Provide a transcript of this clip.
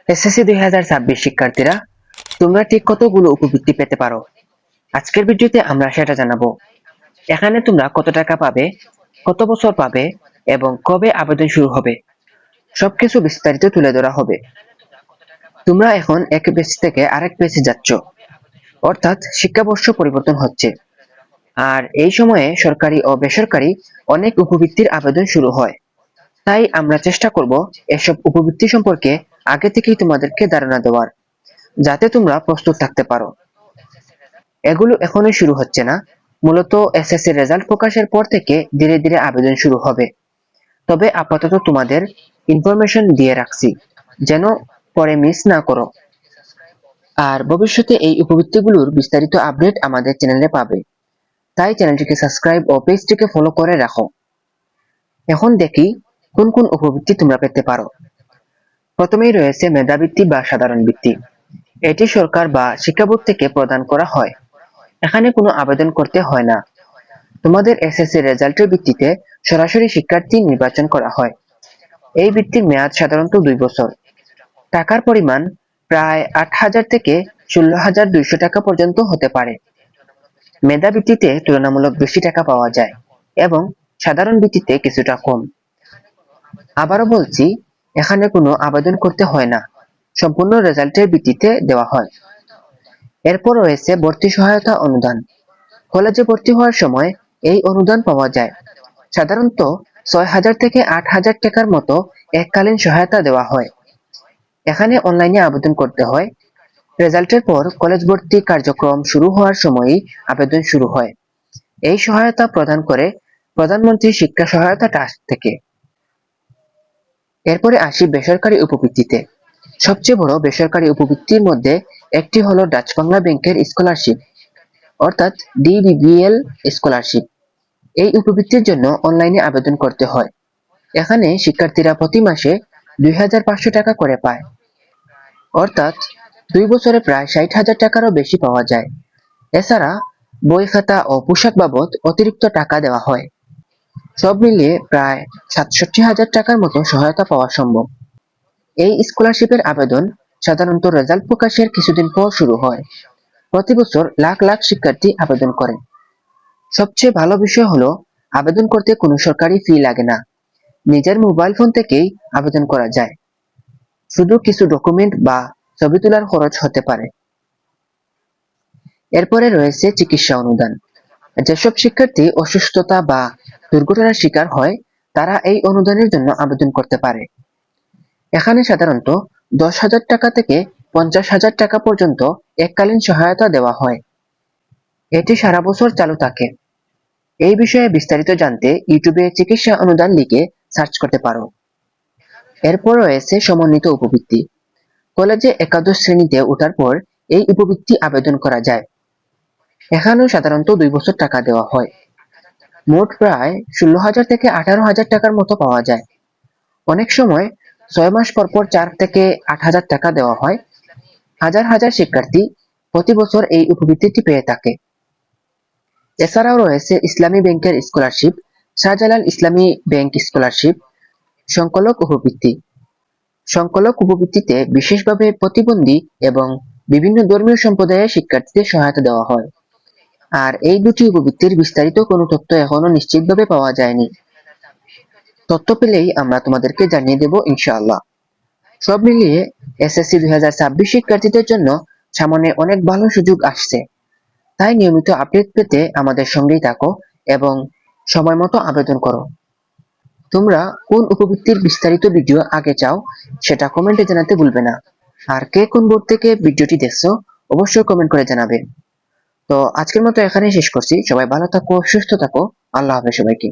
SSC 2026 শিক্ষার্থীরা, তোমরা ঠিক কতগুলো উপবৃত্তি পেতে পারো? আজকের ভিডিওতে আমরা সেটা জানাবো। এখানে তোমরা কত টাকা পাবে, কত বছর পাবে এবং কবে আবেদন শুরু হবে, সবকিছু বিস্তারিত তুলে ধরা হবে। তোমরা এখন এক পেজ থেকে আরেক পেজে যাচ্ছ, অর্থাৎ শিক্ষাবর্ষ পরিবর্তন হচ্ছে। আর এই সময়ে সরকারি ও বেসরকারি অনেক উপবৃত্তির আবেদন শুরু হয়। তাই আমরা চেষ্টা করব এসব উপবৃত্তি সম্পর্কে আগে থেকেই তোমাদেরকে ধারণা দেওয়ার, যাতে তোমরা প্রস্তুত থাকতে পারো। এগুলো এখনো শুরু হচ্ছে না, মূলত এসএসসি রেজাল্ট প্রকাশের পর থেকে ধীরে ধীরে আবেদন শুরু হবে। তবে আপাতত তোমাদের ইনফরমেশন দিয়ে রাখছি, যেন পরে মিস না করো। আর ভবিষ্যতে এই উপবৃত্তিগুলোর বিস্তারিত আপডেট আমাদের চ্যানেলে পাবে, তাই চ্যানেলটিকে সাবস্ক্রাইব ও পেজটিকে ফলো করে রাখো। এখন দেখি কোন কোন উপবৃত্তি তোমরা পেতে পারো। প্রথমেই রয়েছে মেধাবৃত্তি বা সাধারণ বৃত্তি। এটি সরকার বা শিক্ষা বোর্ড থেকে প্রদান করা হয়। এখানে কোনো আবেদন করতে হয় না। তোমাদের এসএসসি রেজাল্টের ভিত্তিতে সরাসরি শিক্ষার্থী নির্বাচন করা হয়। এই বৃত্তির মেয়াদ সাধারণত 2 বছর। টাকার পরিমাণ প্রায় 8,000 থেকে 16,200 টাকা পর্যন্ত হতে পারে। মেধাবৃত্তিতে তুলনামূলক বেশি টাকা পাওয়া যায় এবং সাধারণ বৃত্তিতে কিছুটা কম। আবারও বলছি, এখানে কোনো আবেদন করতে হয় না, সম্পূর্ণ রেজাল্টের ভিত্তিতে দেওয়া হয়। এরপর রয়েছে ভর্তি সহায়তা অনুদান। কলেজে ভর্তি হওয়ার সময় এই অনুদান পাওয়া যায়। সাধারণত 6,000 থেকে 8,000 টাকার মতো এককালীন সহায়তা দেওয়া হয়। এখানে অনলাইনে আবেদন করতে হয়। রেজাল্টের পর কলেজ ভর্তি কার্যক্রম শুরু হওয়ার সময়ই আবেদন শুরু হয়। এই সহায়তা প্রদান করে প্রধানমন্ত্রী শিক্ষা সহায়তা ট্রাস্ট থেকে। এরপরে আসি বেসরকারি উপবৃত্তিতে। সবচেয়ে বড় বেসরকারি উপবৃত্তির মধ্যে একটি হলো ডাচ বাংলা ব্যাংকের স্কলারশিপ, অর্থাৎ ডিবিবিএল স্কলারশিপ। এই উপবৃত্তির জন্য অনলাইনে আবেদন করতে হয়। এখানে শিক্ষার্থীরা প্রতি মাসে 2,500 টাকা করে পায়, অর্থাৎ 2 বছরে প্রায় 60,000 টাকারও বেশি পাওয়া যায়। এছাড়া বই খাতা ও পোশাক বাবদ অতিরিক্ত টাকা দেওয়া হয়। সব মিলিয়ে প্রায় 67,000 টাকার মতো সহায়তা পাওয়া সম্ভব। এই স্কলারশিপের আবেদন সাধারণত রেজাল্ট প্রকাশের কিছুদিন পর শুরু হয়। প্রতি বছর লাখ লাখ শিক্ষার্থী আবেদন করে। সবচেয়ে ভালো বিষয় হলো, আবেদন করতে কোনো সরকারি ফি লাগে না। নিজের মোবাইল ফোন থেকেই আবেদন করা যায়। শুধু কিছু ডকুমেন্ট বা ছবি তোলার খরচ হতে পারে। এরপরে রয়েছে চিকিৎসা অনুদান। যেসব শিক্ষার্থী অসুস্থতা বা দুর্ঘটনার শিকার হয়, তারা এই অনুদানের জন্য আবেদন করতে পারে। এখানে সাধারণত 10,000 টাকা থেকে 50,000 টাকা পর্যন্ত এককালীন সহায়তা দেওয়া হয়। এটি সারা বছর চালু থাকে। এই বিষয়ে বিস্তারিত জানতে ইউটিউবে চিকিৎসা অনুদান লিখে সার্চ করতে পারো। এরপর রয়েছে সমন্বিত উপবৃত্তি। কলেজে একাদশ শ্রেণীতে ওঠার পর এই উপবৃত্তি আবেদন করা যায়। এখানেও সাধারণত 2 বছর টাকা দেওয়া হয়। মোট প্রায় 16,000 থেকে 18,000 টাকার মতো পাওয়া যায়। অনেক সময় 6 মাস পর পর 4 থেকে 8,000 টাকা দেওয়া হয়। হাজার হাজার শিক্ষার্থী প্রতি বছর এই উপবৃত্তিটি পেয়ে থাকে। এছাড়াও রয়েছে ইসলামী ব্যাংকের স্কলারশিপ, শাহজালাল ইসলামী ব্যাংক স্কলারশিপ, সংকলক উপবৃত্তি। সংকলক উপবৃত্তিতে বিশেষভাবে প্রতিবন্ধী এবং বিভিন্ন ধর্মীয় সম্প্রদায়ের শিক্ষার্থীদের সহায়তা দেওয়া হয়। আর এই দুটি উপবৃত্তির বিস্তারিত কোনো তথ্য এখনো নিশ্চিতভাবে পাওয়া যায়নি। তথ্য পেলেই আমরা তোমাদেরকে জানিয়ে দেব ইনশাআল্লাহ। সব মিলিয়ে এসএসসি 2026 শিক্ষার্থীদের জন্য সামনে অনেক ভালো সুযোগ আসছে। তাই নিয়মিত আপডেট পেতে আমাদের সঙ্গেই থাকো এবং সময় মতো আবেদন করো। তোমরা কোন উপবৃত্তির বিস্তারিত ভিডিও আগে চাও, সেটা কমেন্টে জানাতে ভুলবে না। আর কে কোন বোর্ড থেকে ভিডিওটি দেখছো, অবশ্যই কমেন্ট করে জানাবে। তো আজকের মতো এখানেই শেষ করছি। সবাই ভালো থাকো, সুস্থ থাকো। আল্লাহ হাফেজ সবাইকে।